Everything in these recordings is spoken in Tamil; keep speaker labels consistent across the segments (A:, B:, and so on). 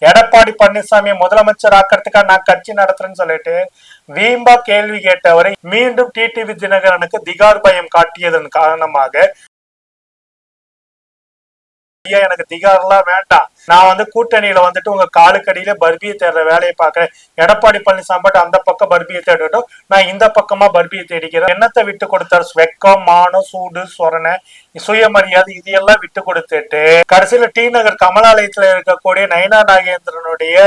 A: எடப்பாடி பழனிசாமி முதலமைச்சர் ஆக்கிறதுக்காக நான் கட்சி நடத்துறேன்னு சொல்லிட்டு வீம்பா கேள்வி கேட்டவரை மீண்டும் டிடிவி தினகரனுக்கு திகார் பயம் காட்டியதன் காரணமாக எனக்கு திகாரெல்லாம் வேண்டாம், நான் கூட்டணியில உங்க காலுக்கடியில பர்பியை தேடுற வேலையை பாக்குறேன். எடப்பாடி பழனிசாமி அந்த பக்கம் பர்பியை தேடட்டும், நான் இந்த பக்கமா பர்பியை தேடிக்கிறேன். என்னத்தை விட்டு கொடுத்தாரு? வெக்கம், மானம், சூடு, சொரணை, சுயமரியாதை இதையெல்லாம் விட்டு கொடுத்துட்டு கடைசியில டி நகர் கமலாலயத்துல இருக்கக்கூடிய நயனா நாகேந்திரனுடைய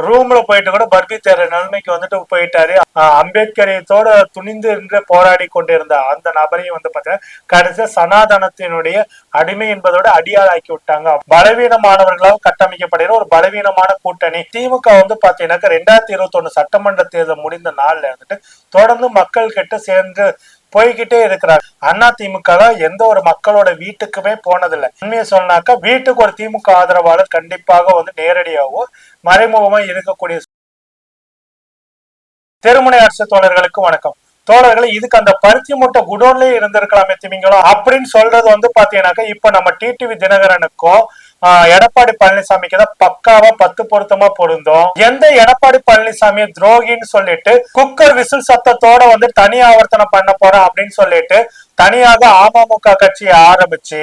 A: ரூம்ல போயிட்டு கூட பர்பி தேர்ற நிலைமைக்கு போயிட்டாரு. அம்பேத்கரியத்தோட துணிந்து என்று போராடி கொண்டிருந்த அந்த நபரையும் பார்த்தீங்கன்னா கடைசியா சனாதனத்தினுடைய அடிமை என்பதோட அடியாளாக்கி விட்டாங்க. பலவீனமானவர்களால் கட்டமைக்கப்படுகிற ஒரு பலவீனமான கூட்டணி திமுக பாத்தீங்கன்னாக்க 2021 சட்டமன்ற தேர்தல் முடிந்த நாள்ல தொடர்ந்து மக்கள் கிட்ட சேர்ந்து போய்கிட்டே இருக்கிறார். அண்ணா திமுக எந்த ஒரு மக்களோட வீட்டுக்குமே போனதில்லை. உண்மையை சொன்னாக்கா வீட்டுக்கு ஒரு திமுக ஆதரவாளர் கண்டிப்பாக நேரடியாகவோ மறைமுகமா இருக்கக்கூடிய. தெருமுனை அரசு தோழர்களுக்கு வணக்கம். தோழர்களை இதுக்கு அந்த பருத்தி மூட்டை குடோன்லயே இருந்திருக்கலாமே திமிங்களோ அப்படின்னு சொல்றது பாத்தீங்கன்னாக்கா இப்ப நம்ம டிடிவி தினகரனுக்கும் எடப்பாடி பழனிசாமிக்கு தான் பக்காவா 10 பொருத்தமா பொருந்தும். எந்த எடப்பாடி பழனிசாமி துரோகின்னு சொல்லிட்டு குக்கர் விசில் சத்தத்தோட தனி ஆவர்த்தனம் பண்ண போறோம் அப்படின்னு சொல்லிட்டு தனியாக அமமுக கட்சியை ஆரம்பிச்சு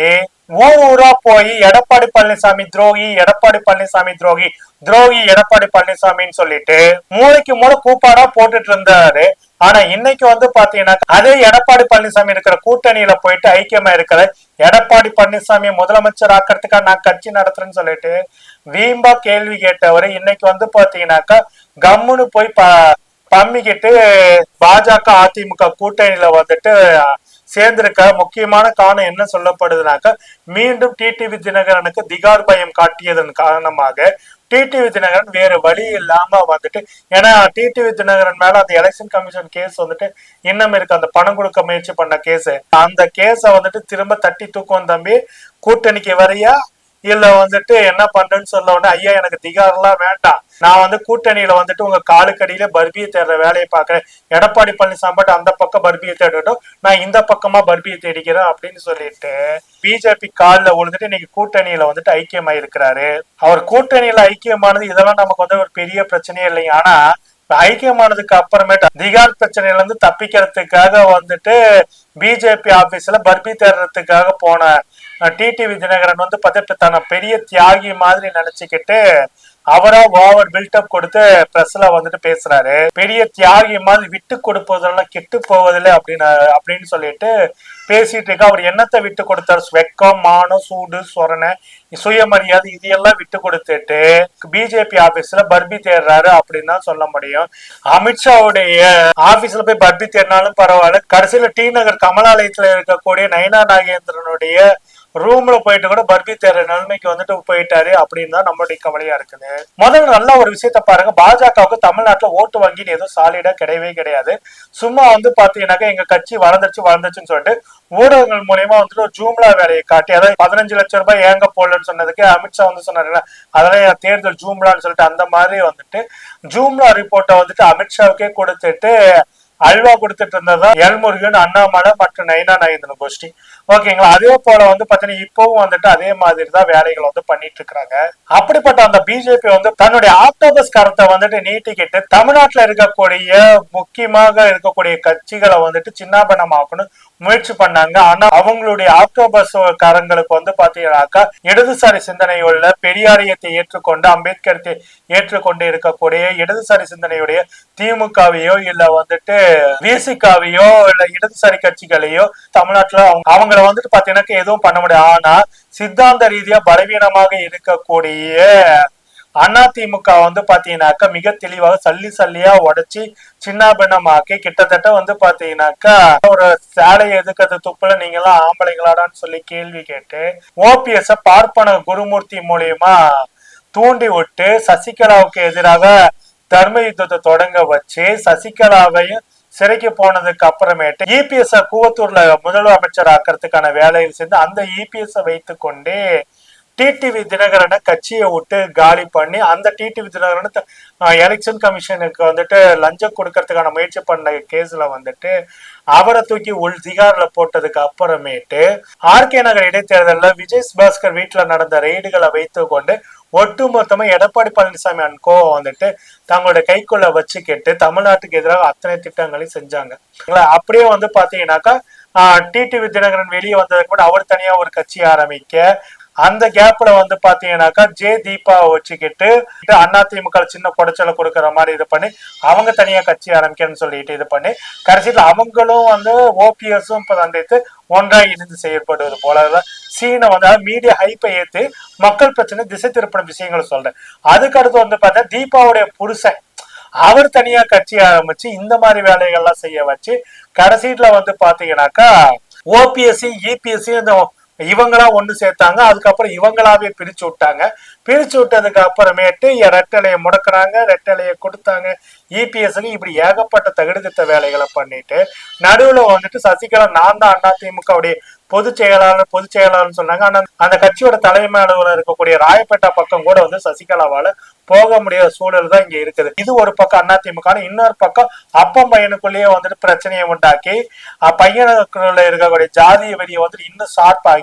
A: ஊர் ஊரா போய் எடப்பாடி பழனிசாமி துரோகி, எடப்பாடி பழனிசாமி துரோகி, துரோகி எடப்பாடி பழனிசாமின்னு சொல்லிட்டு மூளைக்கு மூளை கூப்பாடா போட்டுட்டு இருந்தாரு. ஆனா இன்னைக்கு பாத்தீங்கன்னா அதே எடப்பாடி பழனிசாமி இருக்கிற கூட்டணியில போயிட்டு ஐக்கியமா இருக்கிற எடப்பாடி பழனிசாமி முதலமைச்சர் ஆக்கிறதுக்காக நான் கட்சி நடத்துறேன்னு சொல்லிட்டு வீம்பா கேள்வி கேட்டவரை இன்னைக்கு பாத்தீங்கன்னாக்கா கம்முன்னு போய் பம்மிக்கிட்டு பாஜக அதிமுக கூட்டணியில சேர்ந்திருக்க முக்கியமான காரணம் என்ன சொல்லப்படுதுனாக்க மீண்டும் டிடிவி தினகரனுக்கு திகார் பயம் காட்டியதன் காரணமாக டிடிவி தினகரன் வேற வழி இல்லாம ஏன்னா டிடிவி தினகரன் மேல அந்த எலெக்ஷன் கமிஷன் கேஸ் இன்னும் இருக்கு. அந்த பணம் கொடுக்க முயற்சி பண்ண கேஸ், அந்த கேஸ திரும்ப தட்டி தூக்கும் தம்பி, கூட்டணிக்கு வரையா இல்ல என்ன பண்றேன்னு சொல்ல உடனே ஐயா எனக்கு திகாரெல்லாம் வேண்டாம், நான் கூட்டணியில உங்க காலுக்கடியில பர்பியை தேடுற வேலையை பாக்குறேன். எடப்பாடி பழனிசாமி அந்த பக்கம் பர்பியை தேடட்டும், நான் இந்த பக்கமா பர்பியை தேடிக்கிறேன் அப்படின்னு சொல்லிட்டு பிஜேபி காலில் விழுந்துட்டு இன்னைக்கு கூட்டணியில ஐக்கியமா இருக்கிறாரு. அவர் கூட்டணியில ஐக்கியமானது இதெல்லாம் நமக்கு ஒரு பெரிய பிரச்சனையே இல்லைங்க. ஆனா ஐக்கியமானதுக்கு அப்புறமேட்டு திகார் பிரச்சனையில இருந்து தப்பிக்கிறதுக்காக பிஜேபி ஆபீஸ்ல பர்பி தேடுறதுக்காக போன டிடிவி தினகரன் தன்னை பெரிய தியாகி மாதிரி நினைச்சுக்கிட்டு அவரா ஓவர் பில்டப் கொடுத்து பிரஸ்ல பேசுறாரு. பெரிய தியாகி மாதிரி விட்டு கொடுப்பதெல்லாம் கெட்டு போவதில்லை அப்படின்னு சொல்லிட்டு பேசிட்டு இருக்க. அவர் என்னத்தை விட்டு கொடுத்தாரு? வெக்கம், மானம், சூடு, சொரணை, சுயமரியாதை இதையெல்லாம் விட்டு கொடுத்துட்டு பிஜேபி ஆபீஸ்ல பர்பி தேடுறாரு அப்படின்னு தான் சொல்ல முடியும். அமித்ஷாவுடைய ஆபீஸ்ல போய் பர்பி தேடினாலும் பரவாயில்ல, கடைசியில டி நகர் கமலாலயத்துல இருக்கக்கூடிய நயனா நாகேந்திரனுடைய ரூம்ல போயிட்டு கூட பர்பி தேர்ற நிலைமைக்கு போயிட்டாரு அப்படின்னு தான் நம்மளுடைய கவலையா இருக்குது. முதல்ல நல்ல ஒரு விஷயத்த பாருங்க, பாஜகவுக்கு தமிழ்நாட்டுல ஓட்டு வங்கின்னு எதுவும் சாலிடா கிடையவே கிடையாது. சும்மா பாத்தீங்கன்னாக்கா எங்க கட்சி வளர்ந்துச்சுன்னு சொல்லிட்டு ஊடகங்கள் மூலியமா ஒரு ஜூம்லா வேலையை காட்டி, அதாவது 15 லட்சம் ரூபாய் ஏங்க போடலன்னு சொன்னதுக்கு அமித்ஷா சொன்னாரு அதெல்லாம் தேர்தல் ஜூம்லான்னு சொல்லிட்டு அந்த மாதிரி ஜூம்லா ரிப்போர்ட்டை அமித்ஷாவுக்கே கொடுத்துட்டு அல்வா கொடுத்துட்டு இருந்ததா எல்முருகன், அண்ணாமலை மற்றும் நயனா நாகேந்திரன் கோஷ்டி. ஓகேங்களா, அதே போல பாத்தீங்கன்னா இப்பவும் அதே மாதிரிதான் வேலைகள் பண்ணிட்டு இருக்காங்க. அப்படிப்பட்ட அந்த பிஜேபி தன்னுடைய ஆக்டோபஸ் கரத்தை நீட்டிக்கிட்டு தமிழ்நாட்டுல இருக்கக்கூடிய முக்கியமாக இருக்கக்கூடிய கட்சிகளை சின்னாபனமாக்கணும் முயற்சி பண்ணாங்க. ஆனா அவங்களுடைய ஆக்டோபஸ் காரங்களுக்கு பாத்தீங்கன்னாக்கா இடதுசாரி சிந்தனையுள்ள பெரியாரியத்தை ஏற்றுக்கொண்டு அம்பேத்கரத்தை ஏற்றுக்கொண்டு இருக்கக்கூடிய இடதுசாரி சிந்தனையுடைய திமுகவையோ இல்ல விசிகாவையோ இல்ல இடதுசாரி கட்சிகளையோ தமிழ்நாட்டுல அவங்களை பாத்தீங்கன்னா எதுவும் பண்ண முடியாது. ஆனா சித்தாந்த ரீதியா பலவீனமாக இருக்கக்கூடிய அதிமுக பாத்தீங்கன்னாக்கா மிக தெளிவாக சல்லியா உடைச்சி சின்னாபின்னமாக்கி கிட்டத்தட்ட பாத்தீங்கன்னாக்கா ஒரு சாலையை எதுக்கிறது துப்புல நீங்க எல்லாம் ஆம்பளைங்களாடான்னு சொல்லி கேள்வி கேட்டு ஓபிஎஸ் பார்ப்பன குருமூர்த்தி மூலியமா தூண்டி விட்டு சசிகலாவுக்கு எதிராக தர்ம யுத்தத்தை தொடங்க வச்சு சசிகலாவையும் சிறைக்கு போனதுக்கு அப்புறமேட்டு இபிஎஸ் கூவத்தூர்ல முதல்வர் அமைச்சர் ஆக்கிறதுக்கான வேலையில் சேர்ந்து அந்த இபிஎஸ் வைத்து கொண்டே டிடிவி தினகரனை கட்சியை விட்டு காலி பண்ணி அந்த டிடிவி தினகரனை எலெக்ஷன் கமிஷனுக்கு வந்துட்டு லஞ்சம் கொடுக்கறதுக்கான முயற்சி பண்ண கேஸ்ல வந்துட்டு அவரை தூக்கி திகார்ல போட்டதுக்கு அப்புறமேட்டு ஆர்கே நகர் இடைத்தேர்தலில் விஜய் பாஸ்கர் வீட்டுல நடந்த ரெய்டுகளை வைத்து கொண்டு ஒட்டுமொத்தமா எடப்பாடி பழனிசாமி அன்கோ வந்துட்டு தங்களுடைய கைக்குள்ள வச்சுக்கிட்டு தமிழ்நாட்டுக்கு எதிராக அத்தனை திட்டங்களையும் செஞ்சாங்க. அப்படியே வந்து பாத்தீங்கன்னாக்கா டிடிவி தினகரன் வெளியே வந்ததுக்கு கூட அவர் தனியா ஒரு கட்சி ஆரம்பிக்க, அந்த கேப்ல வந்து பாத்தீங்கன்னாக்கா தீபா வச்சுக்கிட்டு அதிமுக சின்ன குடைச்சலை கொடுக்கற மாதிரி இது பண்ணி அவங்க தனியா கட்சி ஆரம்பிக்கணும்னு சொல்லிட்டு இது பண்ணி கடைசியில் அவங்களும் வந்து ஓபிஎஸும் சந்தித்து ஒன்றாக இணைந்து செயற்படுவது போல சீனை வந்து மீடியா ஹைப்பை ஏத்து மக்கள் பிரச்சனை திசை திருப்பின விஷயங்களை சொல்றேன். அதுக்கு அடுத்து வந்து பார்த்தா தீபாவுடைய புருஷன் அவர் தனியா கட்சி ஆரம்பிச்சு இந்த மாதிரி வேலைகள்லாம் செய்ய வச்சு கடைசியில வந்து பாத்தீங்கன்னாக்கா ஓபிஎஸ்சி இபிஎஸ்சி இந்த இவங்களா ஒண்ணு சேர்த்தாங்க. அதுக்கப்புறம் இவங்களாவே பிரிச்சு விட்டாங்க. பிரிச்சு விட்டதுக்கு அப்புறமேட்டு ரெட்டலையை முடக்குறாங்க, ரெட்டலையை கொடுத்தாங்க இபிஎஸ்க்கு. இப்படி ஏகப்பட்ட தகுதித்த வேலைகளை பண்ணிட்டு நடுவுல வந்துட்டு சசிகலா நான் தான் அதிமுகவுடைய பொதுச் செயலாளர்னு சொன்னாங்க. ஆனா அந்த கட்சியோட தலைமை அலுவலர் இருக்கக்கூடிய ராயப்பேட்டா பக்கம் கூட வந்து சசிகலாவால போக முடியாத சூழல் தான் இங்க இருக்குது. இது ஒரு பக்கம் அதிமுக. இன்னொரு பக்கம் அப்பம் பையனுக்குள்ளேயே வந்துட்டு பிரச்சனையை உண்டாக்கி பையனுக்குள்ள இருக்கக்கூடிய ஜாதிய வெறியை வந்துட்டு இன்னும் ஷார்ப்பாக்கி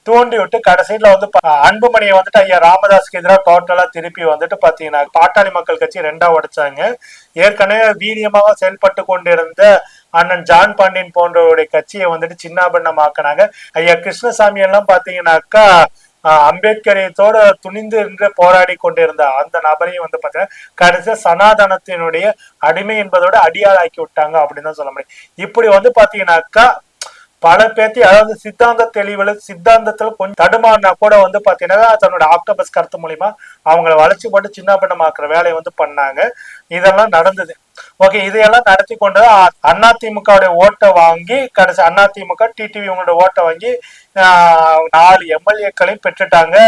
A: தூண்டி விட்டு கடைசியில வந்து அன்புமணியை வந்துட்டு ஐயா ராமதாஸுக்கு எதிராக டோட்டலா திருப்பி வந்துட்டு பாத்தீங்கன்னா பாட்டாளி மக்கள் கட்சி ரெண்டா உடைச்சாங்க. ஏற்கனவே வீரியமாக செயல்பட்டு கொண்டிருந்த அண்ணன் ஜான் பாண்டியன் போன்றவருடைய கட்சியை வந்துட்டு சின்னாபின்னமாக்கினாங்க. ஐயா கிருஷ்ணசாமி எல்லாம் பாத்தீங்கன்னாக்கா அம்பேத்கரியத்தோட துணிந்து என்று போராடி கொண்டிருந்த அந்த நபரையும் வந்து பாத்தீங்கன்னா கடைசியா சனாதனத்தினுடைய அடிமை என்பதோட அடியாளாக்கி விட்டாங்க அப்படின்னு தான் சொல்ல முடியும். இப்படி வந்து பாத்தீங்கன்னாக்கா பல பேர்த்தி, அதாவது சித்தாந்த தெளிவுல சித்தாந்தத்துல கொஞ்சம் தடுமாறினா கூட வந்து பாத்தீங்கன்னா தன்னோட ஆக்டோபஸ் கருத்து மூலியமா அவங்களை வளர்ச்சி போட்டு சின்ன பின்னமாக்குற வேலையை வந்து பண்ணாங்க. இதெல்லாம் நடந்தது. ஓகே, இதையெல்லாம் நடத்தி கொண்டு அதிமுக ஓட்டை வாங்கி கடைசி அதிமுக டிடிவி உங்களோட ஓட்டை வாங்கி 4 எம்எல்ஏக்களையும் பெற்றுட்டாங்க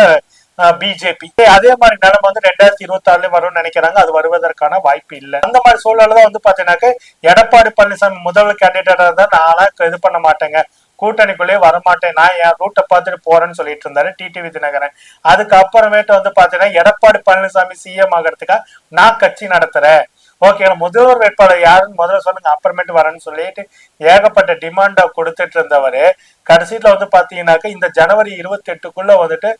A: பிஜேபி. அதே மாதிரி நிலைமை வந்து 2026 வரும்னு நினைக்கிறாங்க. அது வருவதற்கான வாய்ப்பு இல்லை. அந்த மாதிரி சூழல்தான் வந்து பாத்தீங்கன்னாக்க எடப்பாடி பழனிசாமி முதல் கேண்டிடேட்டா தான் நான்லாம் இது பண்ண மாட்டேங்க, கூட்டணிக்குள்ளேயே வரமாட்டேன், நான் என் ரூட்டை பார்த்துட்டு போறேன்னு சொல்லிட்டு இருந்தாரு டிடிவி தினகரன். அதுக்கு அப்புறமேட்டு வந்து பாத்தீங்கன்னா எடப்பாடி பழனிசாமி சிஎம் ஆகிறதுக்காக நான் கட்சி நடத்துறேன், ஓகே முதல்வர் வேட்பாளர் யாருன்னு முதல்ல சொல்லுங்க அப்புறமேட்டு வரேன்னு சொல்லிட்டு ஏகப்பட்ட டிமாண்டா கொடுத்துட்டு இருந்தவரு கடைசியில வந்து பாத்தீங்கன்னாக்க இந்த ஜனவரி 28க்குள்ள வந்துட்டு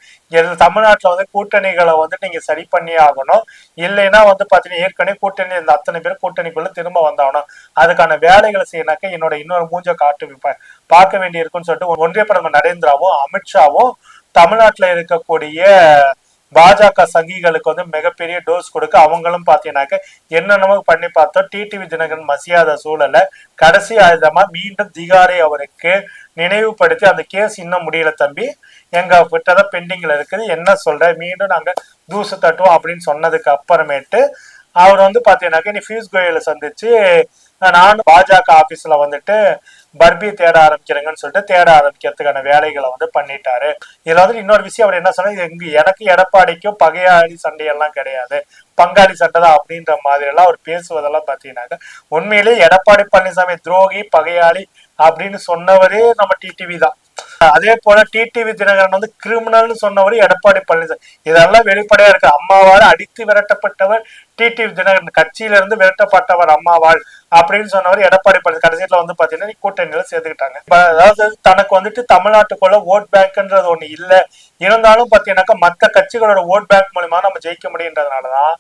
A: தமிழ்நாட்டுல வந்து கூட்டணிகளை வந்துட்டு நீங்க சரி பண்ணி ஆகணும், இல்லைன்னா வந்து பாத்தீங்கன்னா ஏற்கனவே கூட்டணி இந்த அத்தனை பேர் கூட்டணிக்குள்ள திரும்ப வந்தாகணும், அதுக்கான வேலைகளை செய்யனாக்க என்னோட இன்னொரு மூஞ்ச காட்டு பார்க்க வேண்டி இருக்குன்னு சொல்லிட்டு ஒன்றிய பிரதமர் நரேந்திராவும் அமித்ஷாவும் தமிழ்நாட்டுல இருக்கக்கூடிய பாஜக சங்கிகளுக்கு வந்து மிகப்பெரிய டோஸ் கொடுக்க அவங்களும் பாத்தீங்கன்னாக்க என்னென்னமோ பண்ணி பார்த்தோம். டிடிவி தினகரன் மசியாத சூழல கடைசி ஆயுதமா மீண்டும் திகாரை அவருக்கு நினைவுபடுத்தி அந்த கேஸ் இன்னும் முடியல தம்பி, எங்க விட்டதான் பெண்டிங்ல இருக்குது, என்ன சொல்ற, மீண்டும் நாங்க தூசு தட்டுவோம் அப்படின்னு சொன்னதுக்கு அப்புறமேட்டு அவர் வந்து பாத்தீங்கன்னாக்க நீ பியூஷ் கோயலை சந்திச்சு நானும் பாஜக ஆபீஸ்ல வந்துட்டு பர்பி தேட ஆரம்பிக்கிறேங்கன்னு சொல்லிட்டு தேட ஆரம்பிக்கிறதுக்கான வேலைகளை வந்து பண்ணிட்டாரு. இதுல வந்து இன்னொரு விஷயம் அவர் என்ன சொன்னா, எனக்கு எடப்பாடிக்கும் பகையாளி சண்டையெல்லாம் கிடையாது, பங்காளி சண்டை தான் அப்படின்ற மாதிரி எல்லாம் அவர் பேசுவதெல்லாம் பாத்தீங்கன்னாக்க உண்மையிலேயே எடப்பாடி பழனிசாமி துரோகி பகையாளி அப்படின்னு சொன்னவரே நம்ம டிடிவி தான். அதே போல டிடிவி தினகரன் வந்து கிரிமினல்னு சொன்னவர் எடப்பாடி பழனிசாமி. இதெல்லாம் வெளிப்படையா இருக்கு. அம்மாவால் அடித்து விரட்டப்பட்டவர் டிடிவி தினகரன், கட்சியில இருந்து விரட்டப்பட்டவர் அம்மாவால் அப்படின்னு சொன்னவர் எடப்பாடி பழனிசாமி. கடைசியில வந்து பாத்தீங்கன்னா கூட்டணியில சேர்த்துக்கிட்டாங்க. அதாவது தனக்கு வந்துட்டு தமிழ்நாட்டுக்குள்ள ஓட் பேங்க்ன்றது ஒண்ணு இல்ல, இருந்தாலும் பாத்தீங்கன்னாக்கா மற்ற கட்சிகளோட ஓட் பேங்க் மூலமா நம்ம ஜெயிக்க முடியுன்றதுனாலதான்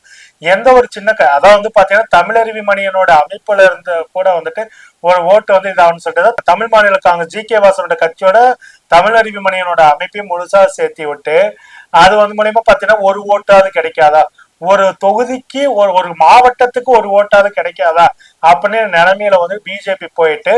A: எந்த ஒரு சின்ன அதாவது வந்து பாத்தீங்கன்னா தமிழருவி மணியனோட அமைப்புல இருந்து கூட வந்துட்டு ஒரு ஓட்டு வந்து இதான்னு சொல்லிட்டு தமிழ் மாநில காங்கிரஸ் ஜி.கே. வாசனோட கட்சியோட தமிழருவி மணியனோட அமைப்பையும் முழுசா சேர்த்தி விட்டு அது வந்து மூலியமா பாத்தீங்கன்னா ஒரு ஓட்டாவது கிடைக்காதா, ஒரு தொகுதிக்கு ஒரு மாவட்டத்துக்கு ஒரு ஓட்டாவது கிடைக்காதா அப்படின்னு நிலைமையில வந்து பிஜேபி போயிட்டு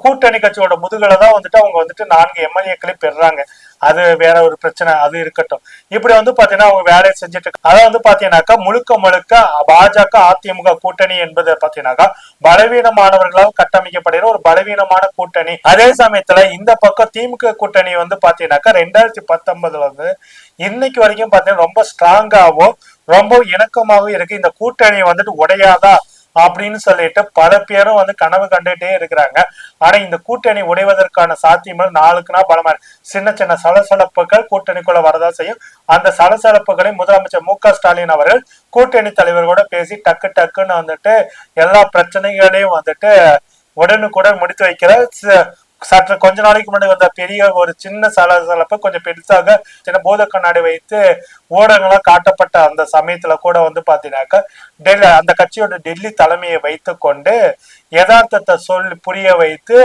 A: கூட்டணி கட்சியோட முதுகலை தான் வந்துட்டு அவங்க வந்துட்டு 4 எம்எல்ஏக்களை பெறாங்க. அது வேற ஒரு பிரச்சனை, அது இருக்கட்டும். இப்படி வந்து பாத்தீங்கன்னா அவங்க வேலையை செஞ்சுட்டு அதை வந்து பாத்தீங்கன்னாக்கா முழுக்க பாஜக அதிமுக கூட்டணி என்பது பாத்தீங்கன்னாக்கா பலவீனமானவர்களால் கட்டமைக்கப்படுகிற ஒரு பலவீனமான கூட்டணி. அதே சமயத்துல இந்த பக்கம் திமுக கூட்டணி வந்து பாத்தீங்கன்னாக்கா 2019 வந்து இன்னைக்கு வரைக்கும் பாத்தீங்கன்னா ரொம்ப ஸ்ட்ராங்காகவும் ரொம்ப இணக்கமாகவும் இருக்கு. இந்த கூட்டணி வந்துட்டு உடையாதா அப்படின்னு சொல்லிட்டு பல பேரும் வந்து கனவு கண்டுட்டே இருக்கிறாங்க. ஆனா இந்த கூட்டணி உடைவதற்கான சாத்தியங்கள் நாளுக்கு நாள் பலமா சின்ன சின்ன சலசலப்புகள் கூட்டணிக்குள்ள வரதா செய்யும். அந்த சலசலப்புகளை முதலமைச்சர் மு.க.ஸ்டாலின் அவர்கள் கூட்டணி தலைவர்களோட பேசி டக்கு டக்குன்னு வந்துட்டு எல்லா பிரச்சனைகளையும் வந்துட்டு உடனுக்குடன் முடித்து வைக்கிற சற்று கொஞ்ச நாளைக்கு முன்னாடி வந்த பெரிய ஒரு சின்ன சலசலப்பு கொஞ்சம் பெருசாக சின்ன பூத கண்ணாடி வைத்து ஊடகங்களா காட்டப்பட்ட அந்த சமயத்துல கூட வந்து பாத்தீங்கன்னாக்கா டெல்லி அந்த கட்சியோட டெல்லி தலைமையை வைத்து கொண்டு யதார்த்தத்தை சொல்லி புரிய வைத்து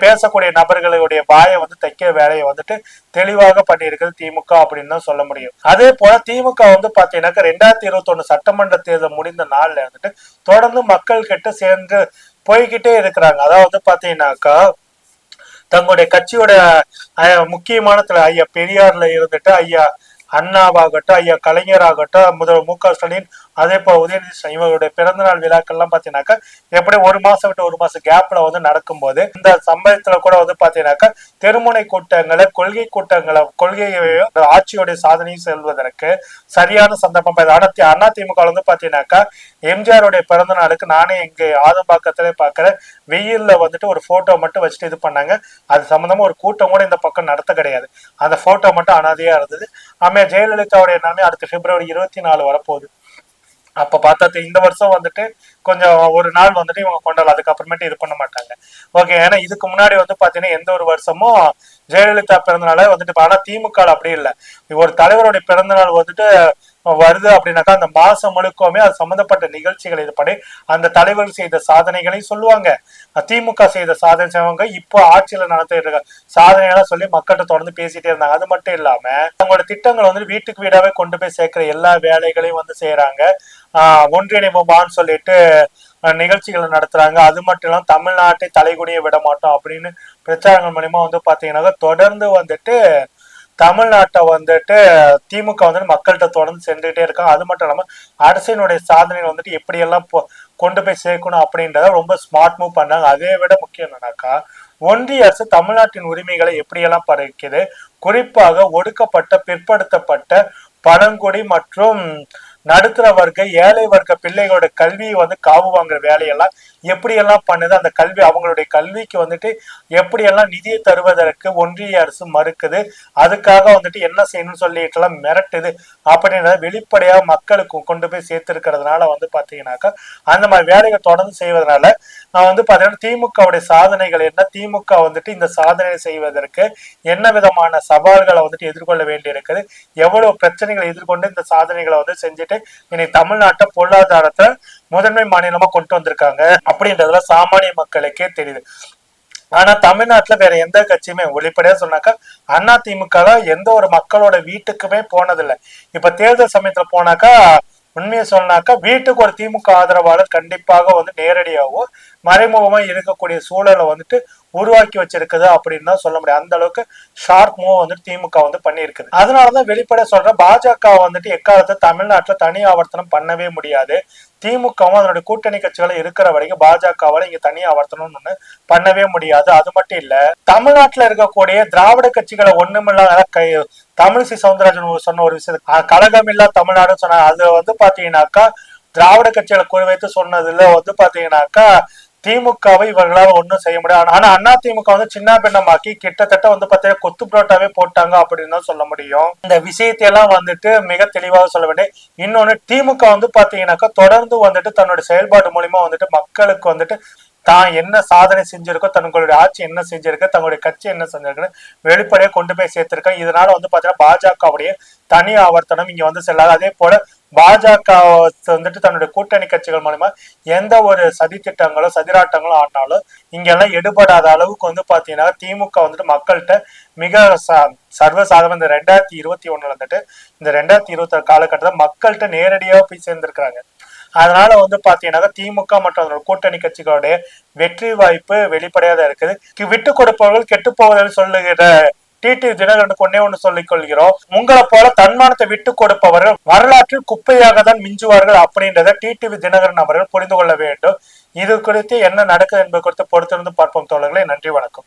A: பேசக்கூடிய நபர்களுடைய வாயை வந்து தைக்க வேலையை வந்துட்டு தெளிவாக பண்ணியிருக்கிறது திமுக அப்படின்னு தான் சொல்ல முடியும். அதே போல திமுக வந்து பாத்தீங்கன்னாக்கா 2021 சட்டமன்ற தேர்தல் முடிந்த நாள்ல வந்துட்டு தொடர்ந்து மக்கள் கிட்ட சேர்ந்து போய்கிட்டே இருக்கிறாங்க. அதாவது பாத்தீங்கன்னாக்கா தங்களுடைய கட்சியோட முக்கியமான ஐயா பெரியார்ல இருந்துட்டு ஐயா அண்ணாவாகட்டும் ஐயா கலைஞராகட்டும் முதல்வர் மு.க.ஸ்டாலின் அதே போல உதயநிதி இவங்களுடைய பிறந்தநாள் விழாக்கள் எல்லாம் பாத்தீங்கன்னாக்கா எப்படி ஒரு மாசம் விட்டு ஒரு மாசம் கேப்ல வந்து நடக்கும்போது இந்த சம்பவத்துல கூட வந்து பாத்தீங்கன்னாக்கா தெருமுனை கூட்டங்களை கொள்கை கூட்டங்களை ஆட்சியுடைய சாதனையும் செல்வதற்கு சரியான சந்தர்ப்பம். அதிமுக வந்து பாத்தீங்கன்னாக்கா எம்ஜிஆருடைய பிறந்த நாளுக்கு நானே இங்க ஆதம்பாக்கத்திலே பாக்குறேன் வெயில்ல வந்துட்டு ஒரு போட்டோ மட்டும் வச்சுட்டு இது பண்ணாங்க. அது சம்பந்தமா ஒரு கூட்டம் கூட இந்த பக்கம் நடத்த கிடையாது. அந்த போட்டோ மட்டும் அனாதையா இருந்தது. ஜெயலலிதாவுடைய நிலைமை அடுத்த பிப்ரவரி 24 வரப்போகுது. அப்ப பார்த்தா இந்த வருஷம் வந்துட்டு கொஞ்சம் ஒரு நாள் வந்துட்டு இவங்க கொண்டாடலாம், அதுக்கப்புறமேட்டு இது பண்ண மாட்டாங்க. ஓகே, ஏன்னா இதுக்கு முன்னாடி வந்து பாத்தீங்கன்னா எந்த ஒரு வருஷமும் ஜெயலலிதா பிறந்தநாள வந்துட்டு ஆனா திமுக அப்படி இல்லை. ஒரு தலைவருடைய பிறந்தநாள் வந்துட்டு வருது அப்படின்னாக்கா அந்த மாசம் முழுக்கவுமே அது சம்பந்தப்பட்ட நிகழ்ச்சிகள் இது பண்ணி அந்த தலைவர் செய்த சாதனைகளை சொல்லுவாங்க. திமுக செய்த சாதனை செய்வாங்க. இப்போ ஆட்சியில நடத்த சாதனையெல்லாம் சொல்லி மக்கள்கிட்ட தொடர்ந்து பேசிட்டே இருந்தாங்க. அது மட்டும் இல்லாம அவங்களோட திட்டங்களை வந்து வீட்டுக்கு வீடாவே கொண்டு போய் சேர்க்கிற எல்லா வேலைகளையும் வந்து செய்யறாங்க. ஒன்றிணைவான்னு சொல்லிட்டு நிகழ்ச்சிகளை நடத்துறாங்க. அது மட்டும் இல்லாம தமிழ்நாட்டை தலைகுனிய விட மாட்டோம் அப்படின்னு பிரச்சாரங்கள் மூலியமா வந்து பாத்தீங்கன்னா தொடர்ந்து வந்துட்டு தமிழ்நாட்டை வந்துட்டு திமுக வந்துட்டு மக்கள்கிட்ட தொடர்ந்து சென்றுகிட்டே இருக்காங்க. அது மட்டும் இல்லாம அரசினுடைய சாதனை வந்துட்டு எப்படி எல்லாம் கொண்டு போய் சேர்க்கணும் அப்படின்றத ரொம்ப ஸ்மார்ட் மூவ் பண்ணாங்க. அதை விட முக்கியம் என்னன்னாக்கா ஒன்றிய அரசு தமிழ்நாட்டின் உரிமைகளை எப்படியெல்லாம் பறிக்குது, குறிப்பாக ஒடுக்கப்பட்ட பிற்படுத்தப்பட்ட பழங்குடி மற்றும் நடுத்தர வர்க்க ஏழை வர்க்க பிள்ளைகளோட கல்வியை வந்து காவு வாங்குற வேலையெல்லாம் எப்படியெல்லாம் பண்ணுது, அந்த கல்வி அவங்களுடைய கல்விக்கு வந்துட்டு எப்படியெல்லாம் நிதியை தருவதற்கு ஒன்றிய அரசு மறுக்குது, அதுக்காக வந்துட்டு என்ன செய்யணும்னு சொல்லிட்டு எல்லாம் மிரட்டுது அப்படின்றத வெளிப்படையா மக்களுக்கு கொண்டு போய் சேர்த்திருக்கிறதுனால வந்து பாத்தீங்கன்னாக்கா அந்த மாதிரி வேலைகளை தொடர்ந்து செய்வதனால வந்து பாத்தீங்கன்னா திமுகவுடைய சாதனைகள் என்ன, திமுக வந்துட்டு இந்த சாதனை செய்வதற்கு என்ன விதமான சவால்களை வந்துட்டு எதிர்கொள்ள வேண்டி இருக்குது, எவ்வளவு பிரச்சனைகளை எதிர்கொண்டு இந்த சாதனைகளை வந்து செஞ்சுட்டு இன்னைக்கு தமிழ்நாட்டை பொருளாதாரத்தை முதன்மை மாநிலமா கொண்டு வந்திருக்காங்க அப்படின்றதுல சாமானிய மக்களுக்கே தெரியுது. ஆனா தமிழ்நாட்டுல வேற எந்த கட்சியுமே வெளிப்படையா சொன்னாக்கா அதிமுக எந்த ஒரு மக்களோட வீட்டுக்குமே போனதில்லை. இப்ப தேர்தல் சமயத்துல போனாக்கா உண்மையை சொன்னாக்கா வீட்டுக்கு ஒரு திமுக ஆதரவாளர் கண்டிப்பாக வந்து நேரடியாகவோ மறைமுகமா இருக்கக்கூடிய சூழலை வந்துட்டு உருவாக்கி வச்சிருக்குது அப்படின்னு தான் சொல்ல முடியும். அந்த அளவுக்கு ஷார்ப் மூவ் வந்துட்டு திமுக வந்து பண்ணியிருக்குது. அதனாலதான் வெளிப்பட சொல்ற பாஜக வந்துட்டு எக்காலத்தை தமிழ்நாட்டுல தனி ஆவர்த்தனம் பண்ணவே முடியாது. திமுகவும் அதனுடைய கூட்டணி கட்சிகளை இருக்கிற வரைக்கும் பாஜகவால இங்க தனி ஆவர்த்தனம் ஒண்ணு பண்ணவே முடியாது. அது மட்டும் இல்ல தமிழ்நாட்டுல இருக்கக்கூடிய திராவிட கட்சிகளை ஒண்ணுமில்லாத தமிழிசை சவுந்தரராஜன் சொன்ன ஒரு விஷயம் கழகம் இல்லா தமிழ்நாடுன்னு சொன்ன அது வந்து பாத்தீங்கன்னாக்கா திராவிட கட்சிகளை குறிவைத்து சொன்னதுல வந்து பாத்தீங்கன்னாக்கா திமுகவை இவர்களால் ஒன்றும் செய்ய முடியாது. ஆனா அதிமுக வந்து சின்ன பின்னமாக்கி கிட்டத்தட்ட வந்து பாத்தீங்கன்னா கொத்து புரோட்டாவே போட்டாங்க அப்படின்னு தான் சொல்ல முடியும். இந்த விஷயத்தையெல்லாம் வந்துட்டு மிக தெளிவாக சொல்ல வேண்டிய இன்னொன்னு திமுக வந்து பாத்தீங்கன்னாக்கா தொடர்ந்து வந்துட்டு தன்னுடைய செயல்பாடு மூலியமா வந்துட்டு மக்களுக்கு வந்துட்டு தான் என்ன சாதனை செஞ்சிருக்கோ, தங்களுடைய ஆட்சி என்ன செஞ்சிருக்கு, தங்களுடைய கட்சி என்ன செஞ்சிருக்குன்னு வெளிப்படையா கொண்டு போய் சேர்த்திருக்கேன். இதனால வந்து பாத்தீங்கன்னா பாஜகவுடைய தனி ஆவர்த்தனம் இங்க வந்து செல்லாது. அதே போல பாஜக வந்துட்டு தன்னுடைய கூட்டணி கட்சிகள் மூலமா எந்த ஒரு சதி திட்டங்களோ சதிராட்டங்களோ ஆனாலும் இங்கெல்லாம் எடுபடாத அளவுக்கு வந்து பாத்தீங்கன்னா திமுக வந்துட்டு மக்கள்கிட்ட மிக சர்வசாதாரண இந்த 2021 வந்துட்டு இந்த 2026 காலகட்டத்தில் மக்கள்கிட்ட நேரடியாக போய் சேர்ந்திருக்கிறாங்க. அதனால வந்து பாத்தீங்கன்னா திமுக மற்றும் அதோட கூட்டணி கட்சிகளுடைய வெற்றி வாய்ப்பு வெளிப்படையாக இருக்குது. விட்டு கொடுப்பவர்கள் கெட்டு போவதில் சொல்லுகிற டிடிவி தினகரனுக்கு ஒண்ணு சொல்லிக் கொள்கிறோம், உங்களை போல தன்மானத்தை விட்டு கொடுப்பவர்கள் வரலாற்றில் குப்பையாக தான் மிஞ்சுவார்கள் அப்படின்றத டிடிவி தினகரன் அவர்கள் புரிந்து கொள்ள வேண்டும். இது குறித்து என்ன நடக்குது என்பது குறித்து பொறுத்திருந்து பார்ப்போம் தோழர்களே. நன்றி, வணக்கம்.